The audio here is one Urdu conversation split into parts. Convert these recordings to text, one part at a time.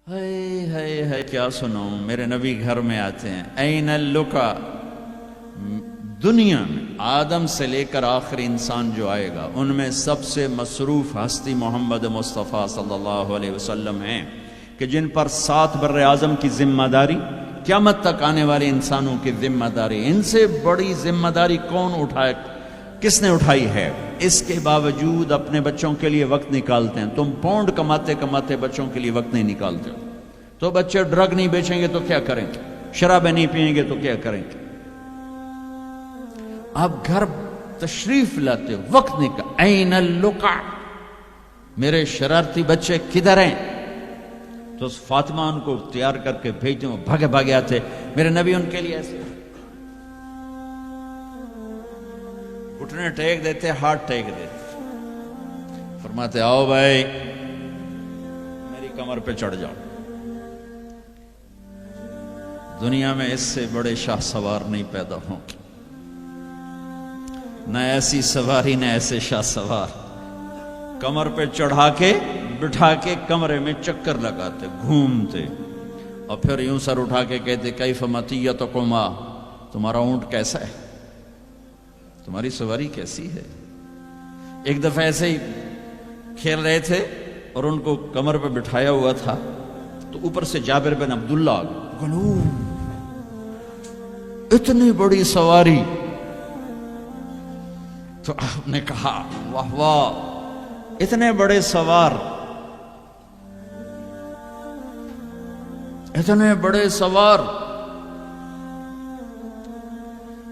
ہے کیا سناؤں، میرے نبی گھر میں آتے ہیں، این اللقا، دنیا میں آدم سے لے کر آخری انسان جو آئے گا ان میں سب سے مصروف ہستی محمد مصطفیٰ صلی اللہ علیہ وسلم ہیں، کہ جن پر 7 بر اعظم کی ذمہ داری، قیامت تک آنے والے انسانوں کی ذمہ داری، ان سے بڑی ذمہ داری کون اٹھائے، کس نے اٹھائی ہے؟ اس کے باوجود اپنے بچوں کے لیے وقت نکالتے ہیں۔ تم پاؤنڈ کماتے کماتے بچوں کے لیے وقت نہیں نکالتے ہو، تو بچے ڈرگ نہیں بیچیں گے تو کیا کریں گے، شرابیں نہیں پئیں گے تو کیا کریں گے؟ آپ گھر تشریف لاتے، وقت نکال، این اللقا، میرے شرارتی بچے کدھر ہیں؟ تو فاطمہ ان کو تیار کر کے بھیجتے ہیں، بھاگے بھاگے آتے، میرے نبی ان کے لیے ایسے گھٹنے ٹیک دیتے، ہاتھ ٹیک دیتے، فرماتے آؤ بھائی میری کمر پہ چڑھ جاؤ۔ دنیا میں اس سے بڑے شاہ سوار نہیں پیدا ہوں، نہ ایسی سواری نہ ایسے شاہ سوار، کمر پہ چڑھا کے بٹھا کے کمرے میں چکر لگاتے، گھومتے، اور پھر یوں سر اٹھا کے کہتے کیف مطیتکما، تمہارا اونٹ کیسا ہے، تمہاری سواری کیسی ہے؟ ایک دفعہ ایسے ہی کھیل رہے تھے اور ان کو کمر پہ بٹھایا ہوا تھا، تو اوپر سے جابر بن عبداللہ گلو، اتنی بڑی سواری، تو آپ نے کہا واہ واہ، اتنے بڑے سوار، اتنے بڑے سوار،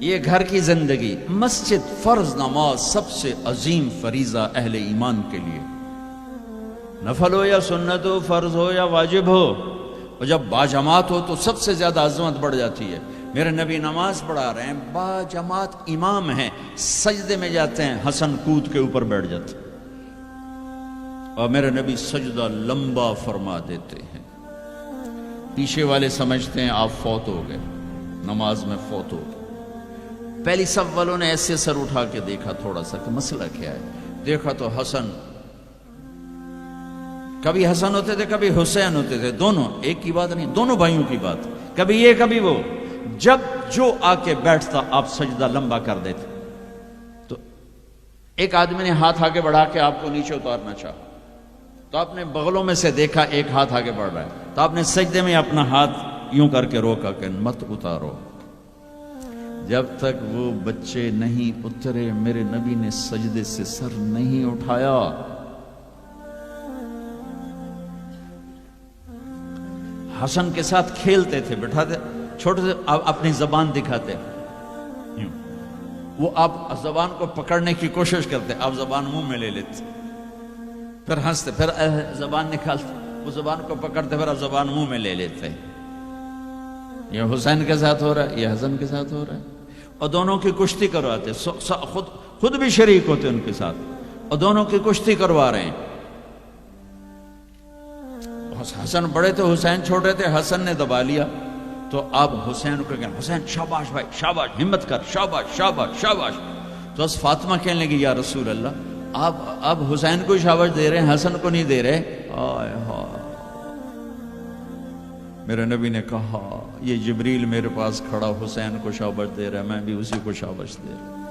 یہ گھر کی زندگی، مسجد، فرض نماز سب سے عظیم فریضہ اہل ایمان کے لیے، نفل ہو یا سنت ہو، فرض ہو یا واجب ہو، اور جب باجماعت ہو تو سب سے زیادہ عظمت بڑھ جاتی ہے۔ میرے نبی نماز پڑھا رہے ہیں، باجماعت امام ہیں، سجدے میں جاتے ہیں، حسن کود کے اوپر بیٹھ جاتے ہیں، اور میرے نبی سجدہ لمبا فرما دیتے ہیں۔ پیچھے والے سمجھتے ہیں آپ فوت ہو گئے، نماز میں فوت ہو گئے۔ پہلی صف والوں نے ایسے سر اٹھا کے دیکھا تھوڑا سا کہ مسئلہ کیا ہے، دیکھا تو حسن، کبھی حسن ہوتے تھے کبھی حسین ہوتے تھے، دونوں ایک کی بات نہیں، دونوں بھائیوں کی بات، کبھی یہ کبھی وہ، جب جو آ کے بیٹھتا آپ سجدہ لمبا کر دیتے۔ تو ایک آدمی نے ہاتھ آگے بڑھا کے آپ کو نیچے اتارنا چاہا، تو آپ نے بغلوں میں سے دیکھا ایک ہاتھ آگے بڑھ رہا ہے، تو آپ نے سجدے میں اپنا ہاتھ یوں کر کے روکا کہ مت اتارو، جب تک وہ بچے نہیں اترے میرے نبی نے سجدے سے سر نہیں اٹھایا۔ حسن کے ساتھ کھیلتے تھے، بٹھاتے، چھوٹے سے اپنی زبان دکھاتے، وہ آپ زبان کو پکڑنے کی کوشش کرتے، آپ زبان منہ میں لے لیتے، پھر ہنستے، پھر زبان نکالتے، وہ زبان کو پکڑتے، پھر آپ زبان منہ میں لے لیتے۔ یہ حسین کے ساتھ ہو رہا ہے، یہ حسن کے ساتھ ہو رہا ہے، اور دونوں کی کشتی کرواتے، خود بھی شریک ہوتے ان کے ساتھ، اور دونوں کی کشتی کروا رہے ہیں۔ حسن بڑے تھے، حسین چھوٹے تھے، حسن نے دبا لیا، تو آپ حسین کو کہنا حسین شاباش بھائی شاباش، ہمت کر، شاباش شاباش شاباش۔ تو اس فاطمہ کہنے لگی یا رسول اللہ، آپ حسین کو شاباش دے رہے ہیں، حسن کو نہیں دے رہے۔ آئے ہائے، میرے نبی نے کہا یہ جبریل میرے پاس کھڑا حسین کو شاباش دے رہا ہے، میں بھی اسی کو شاباش دے رہا ہوں۔